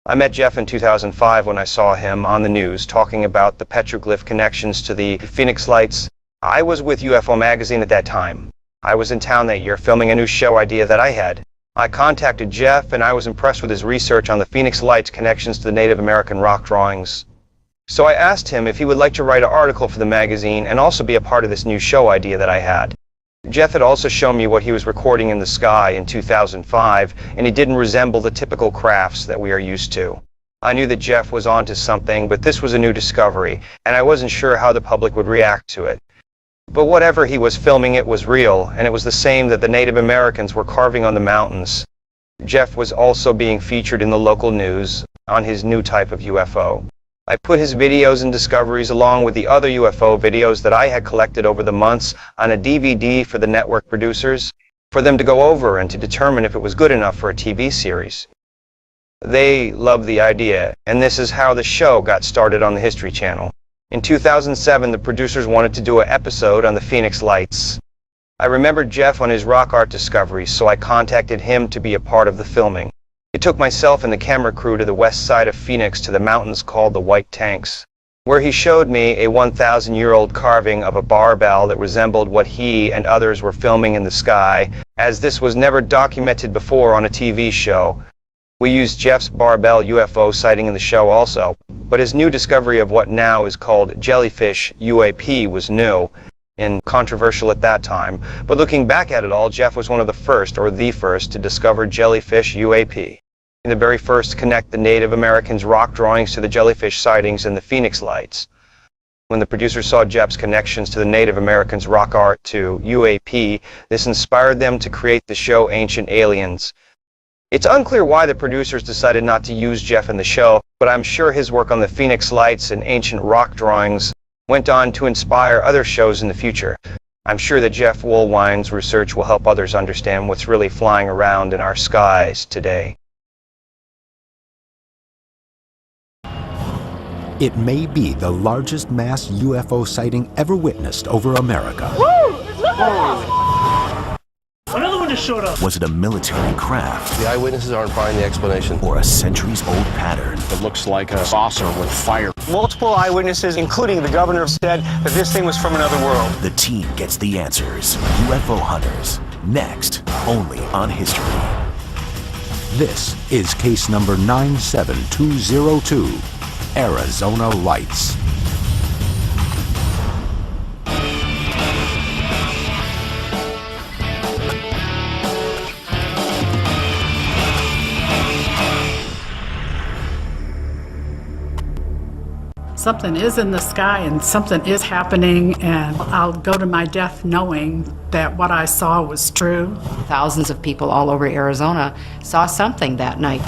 I met Jeff in 2005 when I saw him on the news talking about the petroglyph connections to the Phoenix Lights. I was with UFO magazine at that time. I was in town that year filming a new show idea that I had. I contacted Jeff and I was impressed with his research on the Phoenix Lights connections to the Native American rock drawings. So I asked him if he would like to write an article for the magazine and also be a part of this new show idea that I had. Jeff had also shown me what he was recording in the sky in 2005, and it didn't resemble the typical crafts that we are used to. I knew that Jeff was onto something, but this was a new discovery, and I wasn't sure how the public would react to it. But whatever he was filming, it was real, and it was the same that the Native Americans were carving on the mountains. Jeff was also being featured in the local news on his new type of UFO. I put his videos and discoveries along with the other UFO videos that I had collected over the months on a DVD for the network producers, for them to go over and to determine if it was good enough for a TV series. They loved the idea, and this is how the show got started on the History Channel. In 2007, the producers wanted to do an episode on the Phoenix Lights. I remembered Jeff on his rock art discoveries, so I contacted him to be a part of the filming. It took myself and the camera crew to the west side of Phoenix to the mountains called the White Tanks, where he showed me a 1,000-year-old carving of a barbell that resembled what he and others were filming in the sky, as this was never documented before on a TV show. We used Jeff's barbell UFO sighting in the show also, but his new discovery of what now is called jellyfish UAP was new and controversial at that time. But looking back at it all, Jeff was one of the first, or the first, to discover jellyfish UAP. And the very first to connect the Native Americans' rock drawings to the jellyfish sightings in the Phoenix Lights. When the producers saw Jeff's connections to the Native Americans' rock art to UAP, this inspired them to create the show Ancient Aliens. It's unclear why the producers decided not to use Jeff in the show, but I'm sure his work on the Phoenix Lights and ancient rock drawings went on to inspire other shows in the future. I'm sure that Jeff Woolwine's research will help others understand what's really flying around in our skies today. It may be the largest mass UFO sighting ever witnessed over America. Another one just showed up. Was it a military craft? The eyewitnesses aren't buying the explanation. Or a centuries-old pattern? It looks like a saucer with fire. Multiple eyewitnesses, including the governor, said that this thing was from another world. The team gets the answers. UFO Hunters. Next, only on History. This is case number 97202. Arizona Lights. Something is in the sky and something is happening, and I'll go to my death knowing that what I saw was true. Thousands of people all over Arizona saw something that night.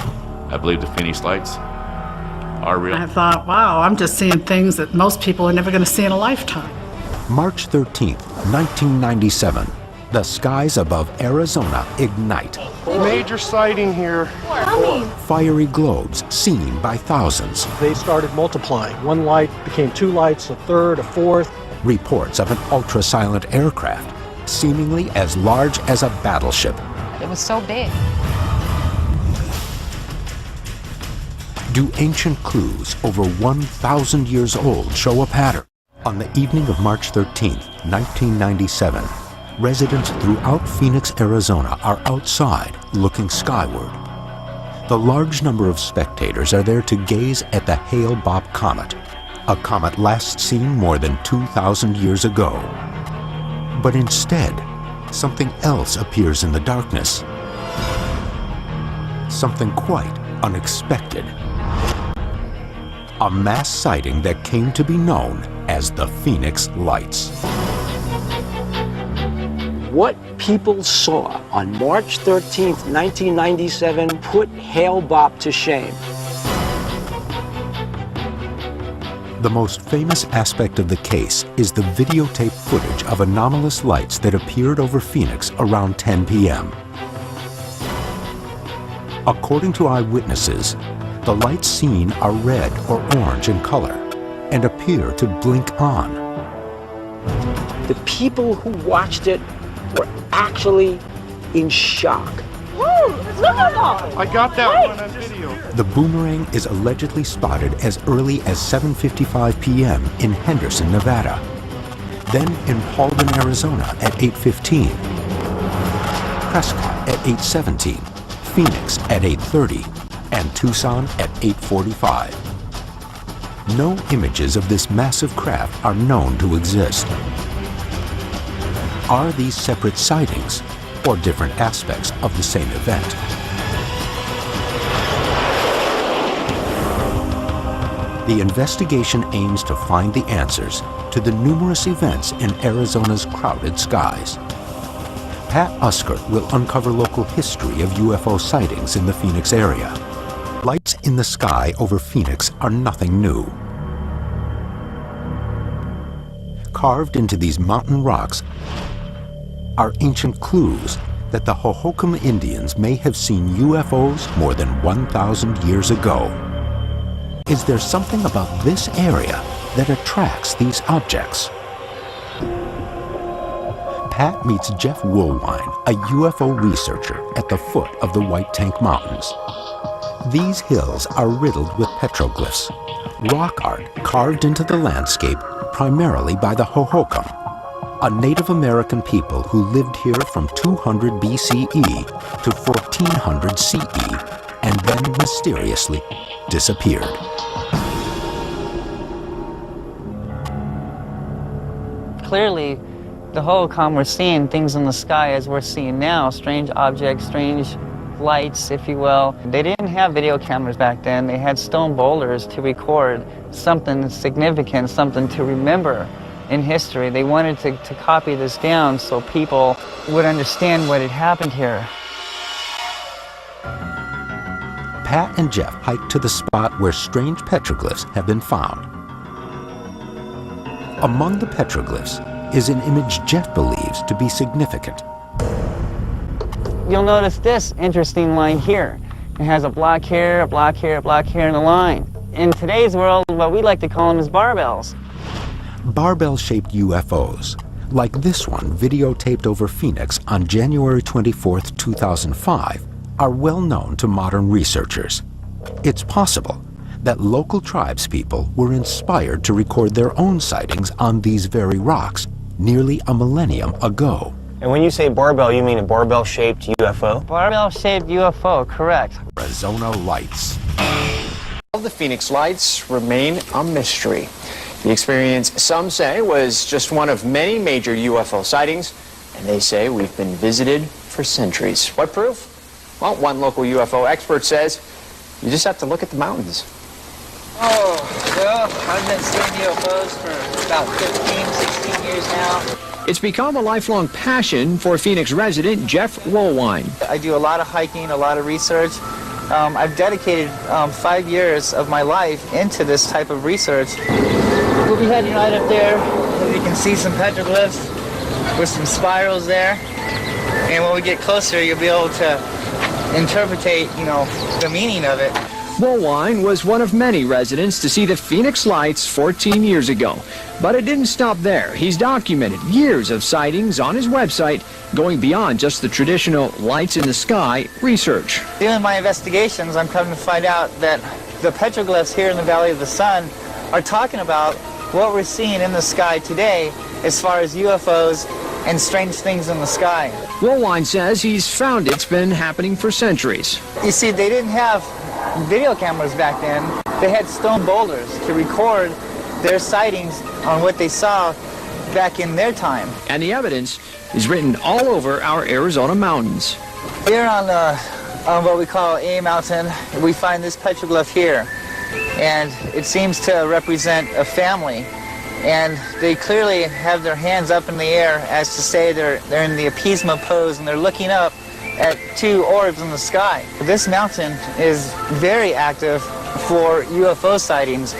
I believe the Phoenix Lights are real. I thought, wow, I'm just seeing things that most people are never going to see in a lifetime. March 13th, 1997. The skies above Arizona ignite. Major sighting here. Fiery globes seen by thousands. They started multiplying. One light became two lights, a third, a fourth. Reports of an ultra-silent aircraft, seemingly as large as a battleship. It was so big. Do ancient clues over 1,000 years old show a pattern? On the evening of March 13th, 1997, residents throughout Phoenix, Arizona are outside looking skyward. The large number of spectators are there to gaze at the Hale-Bopp comet, a comet last seen more than 2,000 years ago. But instead, something else appears in the darkness. Something quite unexpected. A mass sighting that came to be known as the Phoenix Lights. What people saw on March 13th, 1997 put Hale-Bopp to shame. The most famous aspect of the case is the videotape footage of anomalous lights that appeared over Phoenix around 10 p.m. According to eyewitnesses, the lights seen are red or orange in color and appear to blink on. The people who watched it were actually in shock. I got that one on video. The boomerang is allegedly spotted as early as 7:55 p.m. in Henderson, Nevada. Then in Paulden, Arizona at 8:15. Prescott at 8:17. Phoenix at 8:30. And Tucson at 8:45. No images of this massive craft are known to exist. Are these separate sightings or different aspects of the same event? The investigation aims to find the answers to the numerous events in Arizona's crowded skies. Pat Uskert will uncover local history of UFO sightings in the Phoenix area. Lights in the sky over Phoenix are nothing new. Carved into these mountain rocks are ancient clues that the Hohokam Indians may have seen UFOs more than 1,000 years ago. Is there something about this area that attracts these objects? Pat meets Jeff Woolwine, a UFO researcher at the foot of the White Tank Mountains. These hills are riddled with petroglyphs, rock art carved into the landscape primarily by the Hohokam, a Native American people who lived here from 200 BCE to 1400 CE and then mysteriously disappeared. Clearly, the Hohokam were seeing things in the sky as we're seeing now, strange objects, strange lights, if you will. They didn't have video cameras back then. They had stone boulders to record something significant, something to remember in history. They wanted to copy this down so people would understand what had happened here. Pat and Jeff hike to the spot where strange petroglyphs have been found. Among the petroglyphs is an image Jeff believes to be significant. You'll notice this interesting line here. It has a block here, a block here, a block here, and a line. In today's world, what we like to call them is barbells. Barbell-shaped UFOs, like this one videotaped over Phoenix on January 24, 2005, are well known to modern researchers. It's possible that local tribespeople were inspired to record their own sightings on these very rocks nearly a millennium ago. And when you say barbell, you mean a barbell-shaped UFO? Barbell-shaped UFO, correct. Arizona Lights. The Phoenix Lights remain a mystery. The experience, some say, was just one of many major UFO sightings, and they say we've been visited for centuries. What proof? Well, one local UFO expert says you just have to look at the mountains. Oh, well, I've been seeing UFOs for about 15, 16 years now. It's become a lifelong passion for Phoenix resident Jeff Woolwine. I do a lot of hiking, a lot of research. I've dedicated 5 years of my life into this type of research. We'll be heading right up there. You can see some petroglyphs with some spirals there. And when we get closer, you'll be able to interpretate, the meaning of it. Woolwine was one of many residents to see the Phoenix Lights 14 years ago. But it didn't stop there. He's documented years of sightings on his website, going beyond just the traditional lights in the sky research. Doing my investigations, I'm coming to find out that the petroglyphs here in the Valley of the Sun are talking about what we're seeing in the sky today as far as UFOs and strange things in the sky. Woolwine says he's found it's been happening for centuries. You see, they didn't have video cameras back then. They had stone boulders to record their sightings on what they saw back in their time. And the evidence is written all over our Arizona mountains. Here on what we call A Mountain, we find this petroglyph here. And it seems to represent a family. And they clearly have their hands up in the air as to say they're in the appeasement pose and they're looking up at two orbs in the sky. This mountain is very active for UFO sightings.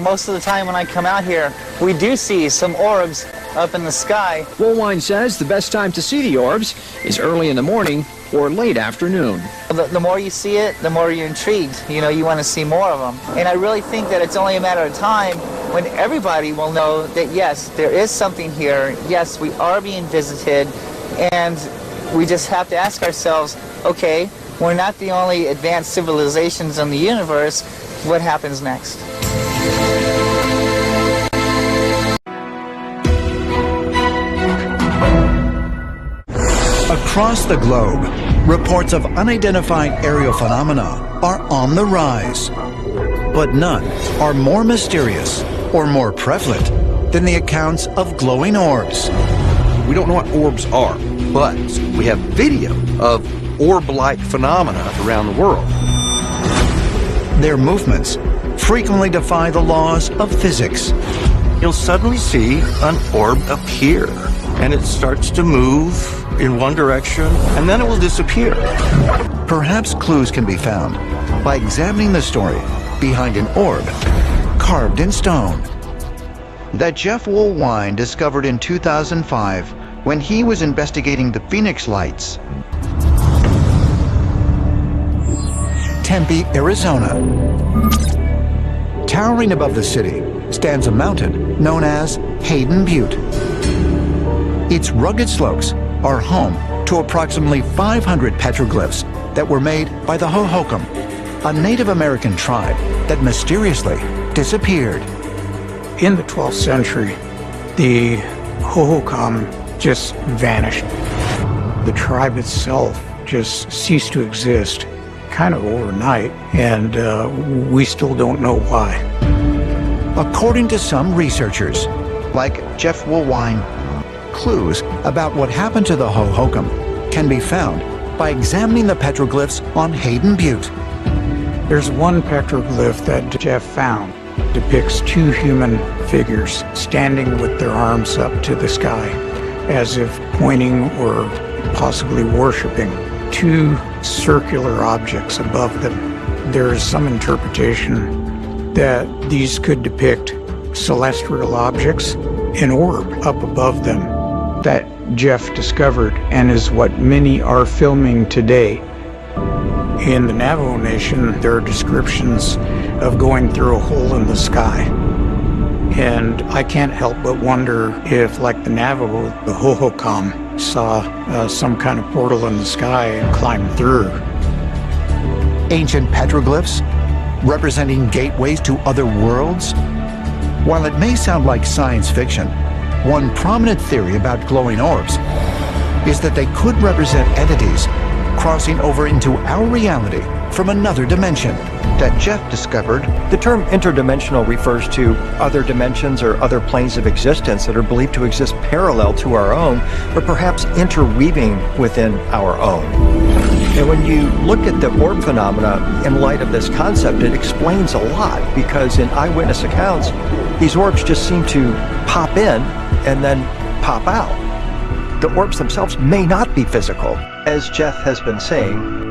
Most of the time when I come out here, we do see some orbs up in the sky. Woolwine says the best time to see the orbs is early in the morning or late afternoon. The more you see it, the more you're intrigued. You want to see more of them. And I really think that it's only a matter of time when everybody will know that, yes, there is something here. Yes, we are being visited. And we just have to ask ourselves, okay, we're not the only advanced civilizations in the universe. What happens next? Across the globe, reports of unidentified aerial phenomena are on the rise. But none are more mysterious or more prevalent than the accounts of glowing orbs. We don't know what orbs are, but we have video of orb-like phenomena around the world. Their movements frequently defy the laws of physics. You'll suddenly see an orb appear, and it starts to move in one direction, and then it will disappear. Perhaps clues can be found by examining the story behind an orb carved in stone that Jeff Woolwine discovered in 2005 when he was investigating the Phoenix Lights. Tempe, Arizona. Towering above the city stands a mountain known as Hayden Butte. Its rugged slopes are home to approximately 500 petroglyphs that were made by the Hohokam, a Native American tribe that mysteriously disappeared. In the 12th century, the Hohokam just vanished. The tribe itself just ceased to exist kind of overnight, and we still don't know why. According to some researchers, like Jeff Woolwine, clues about what happened to the Hohokam can be found by examining the petroglyphs on Hayden Butte. There's one petroglyph that Jeff found. Depicts two human figures standing with their arms up to the sky, as if pointing or possibly worshiping two circular objects above them. There is some interpretation that these could depict celestial objects, an orb up above them that Jeff discovered, and is what many are filming today. In the Navajo Nation, there are descriptions of going through a hole in the sky. And I can't help but wonder if, like the Navajo, the Hohokam saw some kind of portal in the sky and climbed through. Ancient petroglyphs representing gateways to other worlds? While it may sound like science fiction, one prominent theory about glowing orbs is that they could represent entities crossing over into our reality from another dimension that Jeff discovered. The term interdimensional refers to other dimensions or other planes of existence that are believed to exist parallel to our own, but perhaps interweaving within our own. And when you look at the orb phenomena in light of this concept, it explains a lot, because in eyewitness accounts, these orbs just seem to pop in and then pop out. The orbs themselves may not be physical. As Jeff has been saying,